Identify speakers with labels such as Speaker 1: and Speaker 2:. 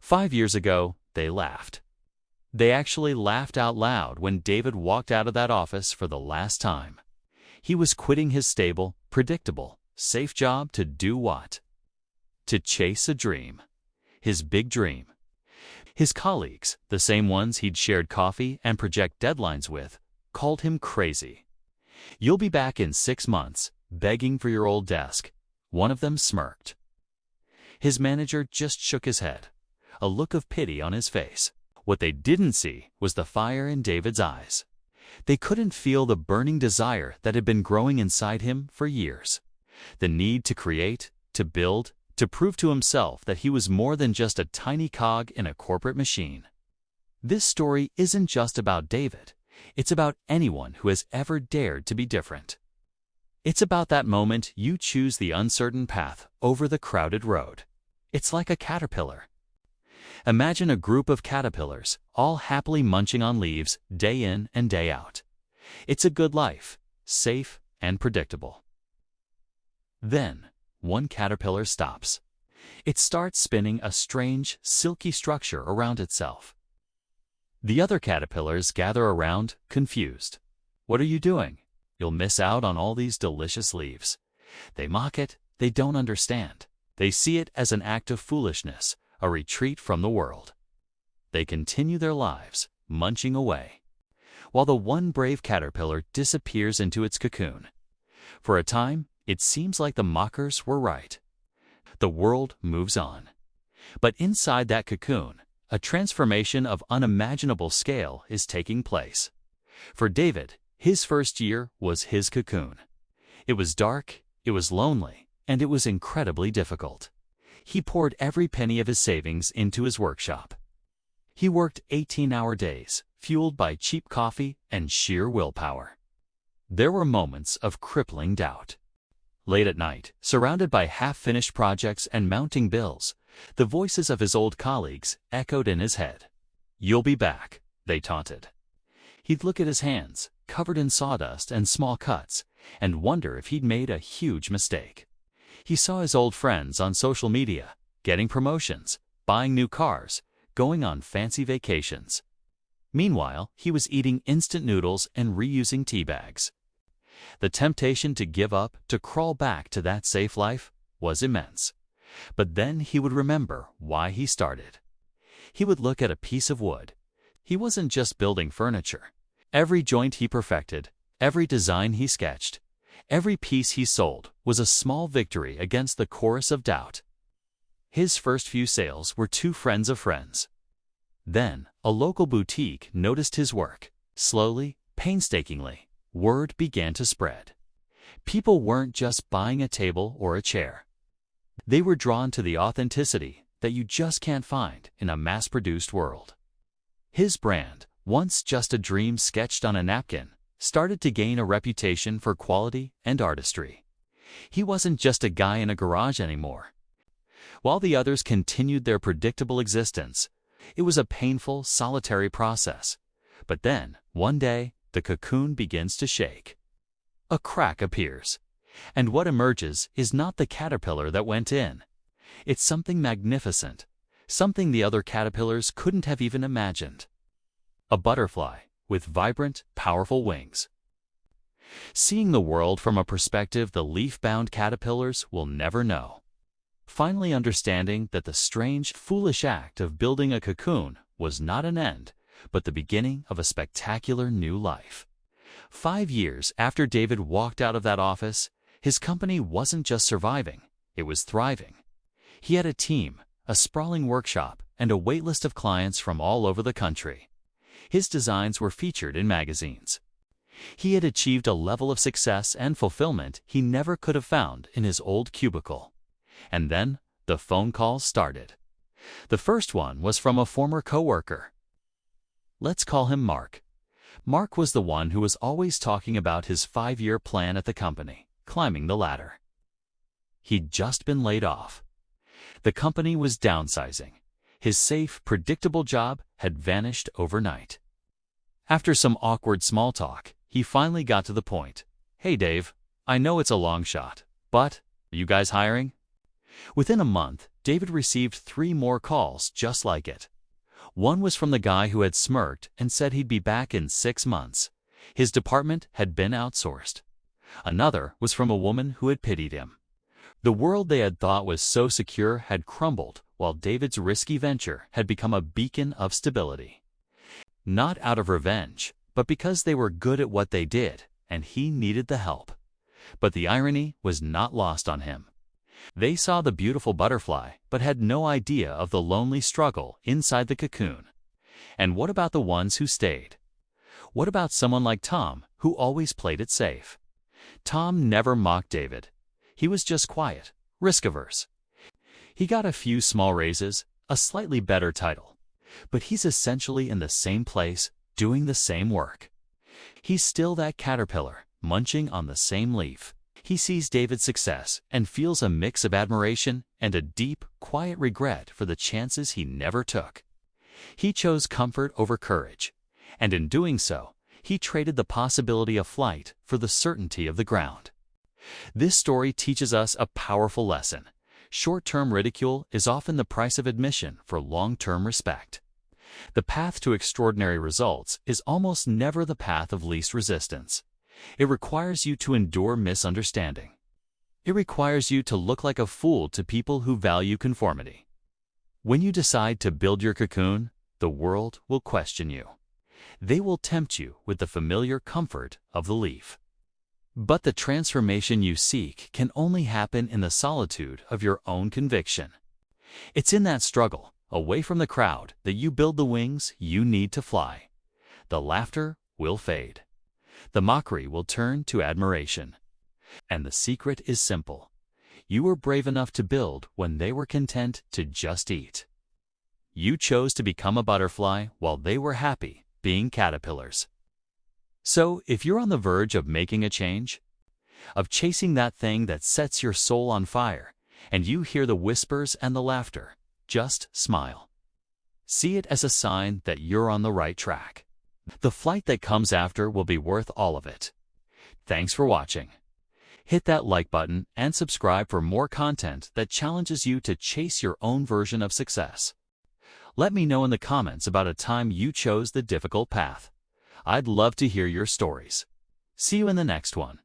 Speaker 1: 5 years ago, they laughed. They actually laughed out loud when David walked out of that office for the last time. He was quitting his stable, predictable, safe job to do what? To chase a dream. His big dream. His colleagues, the same ones he'd shared coffee and project deadlines with, called him crazy. "You'll be back in 6 months, begging for your old desk." One of them smirked. His manager just shook his head, a look of pity on his face. What they didn't see was the fire in David's eyes. They couldn't feel the burning desire that had been growing inside him for years. The need to create, to build, to prove to himself that he was more than just a tiny cog in a corporate machine. This story isn't just about David. It's about anyone who has ever dared to be different. It's about that moment you choose the uncertain path over the crowded road. It's like a caterpillar. Imagine a group of caterpillars, all happily munching on leaves day in and day out. It's a good life, safe and predictable. Then, one caterpillar stops. It starts spinning a strange, silky structure around itself. The other caterpillars gather around, confused. "What are you doing? You'll miss out on all these delicious leaves." They mock it. They don't understand. They see it as an act of foolishness, a retreat from the world. They continue their lives, munching away, while the one brave caterpillar disappears into its cocoon. For a time, it seems like the mockers were right. The world moves on. But inside that cocoon, a transformation of unimaginable scale is taking place. For David, his first year was his cocoon. It was dark, it was lonely, and it was incredibly difficult. He poured every penny of his savings into his workshop. He worked 18-hour days, fueled by cheap coffee and sheer willpower. There were moments of crippling doubt. Late at night, surrounded by half-finished projects and mounting bills, the voices of his old colleagues echoed in his head. "You'll be back," they taunted. He'd look at his hands, covered in sawdust and small cuts, and wonder if he'd made a huge mistake. He saw his old friends on social media, getting promotions, buying new cars, going on fancy vacations. Meanwhile, he was eating instant noodles and reusing tea bags. The temptation to give up, to crawl back to that safe life, was immense. But then he would remember why he started. He would look at a piece of wood. He wasn't just building furniture. Every joint he perfected, every design he sketched, every piece he sold was a small victory against the chorus of doubt. His first few sales were to friends of friends. Then, a local boutique noticed his work. Slowly, painstakingly, word began to spread. People weren't just buying a table or a chair. They were drawn to the authenticity that you just can't find in a mass-produced world. His brand, once just a dream sketched on a napkin, started to gain a reputation for quality and artistry. He wasn't just a guy in a garage anymore. While the others continued their predictable existence, it was a painful, solitary process. But then, one day, the cocoon begins to shake. A crack appears, and what emerges is not the caterpillar that went in. It's something magnificent, something the other caterpillars couldn't have even imagined. A butterfly with vibrant, powerful wings. Seeing the world from a perspective the leaf-bound caterpillars will never know. Finally understanding that the strange, foolish act of building a cocoon was not an end, but the beginning of a spectacular new life. 5 years after David walked out of that office, his company wasn't just surviving, it was thriving. He had a team, a sprawling workshop, and a waitlist of clients from all over the country. His designs were featured in magazines. He had achieved a level of success and fulfillment he never could have found in his old cubicle. And then, the phone calls started. The first one was from a former coworker. Let's call him Mark. Mark was the one who was always talking about his 5-year plan at the company, climbing the ladder. He'd just been laid off. The company was downsizing. His safe, predictable job had vanished overnight. After some awkward small talk, he finally got to the point. "Hey Dave, I know it's a long shot, but are you guys hiring?" Within a month, David received 3 more calls just like it. One was from the guy who had smirked and said he'd be back in 6 months. His department had been outsourced. Another was from a woman who had pitied him. The world they had thought was so secure had crumbled, while David's risky venture had become a beacon of stability. Not out of revenge, but because they were good at what they did, and he needed the help. But the irony was not lost on him. They saw the beautiful butterfly, but had no idea of the lonely struggle inside the cocoon. And what about the ones who stayed? What about someone like Tom, who always played it safe? Tom never mocked David. He was just quiet, risk-averse. He got a few small raises, a slightly better title. But he's essentially in the same place, doing the same work. He's still that caterpillar, munching on the same leaf. He sees David's success and feels a mix of admiration and a deep, quiet regret for the chances he never took. He chose comfort over courage, and in doing so, he traded the possibility of flight for the certainty of the ground. This story teaches us a powerful lesson. Short-term ridicule is often the price of admission for long-term respect. The path to extraordinary results is almost never the path of least resistance. It requires you to endure misunderstanding. It requires you to look like a fool to people who value conformity. When you decide to build your cocoon, the world will question you. They will tempt you with the familiar comfort of the leaf. But the transformation you seek can only happen in the solitude of your own conviction. It's in that struggle, away from the crowd, that you build the wings you need to fly. The laughter will fade. The mockery will turn to admiration. And the secret is simple. You were brave enough to build when they were content to just eat. You chose to become a butterfly while they were happy being caterpillars. So, if you're on the verge of making a change, of chasing that thing that sets your soul on fire, and you hear the whispers and the laughter, just smile. See it as a sign that you're on the right track. The flight that comes after will be worth all of it. Thanks for watching. Hit that like button and subscribe for more content that challenges you to chase your own version of success. Let me know in the comments about a time you chose the difficult path. I'd love to hear your stories. See you in the next one.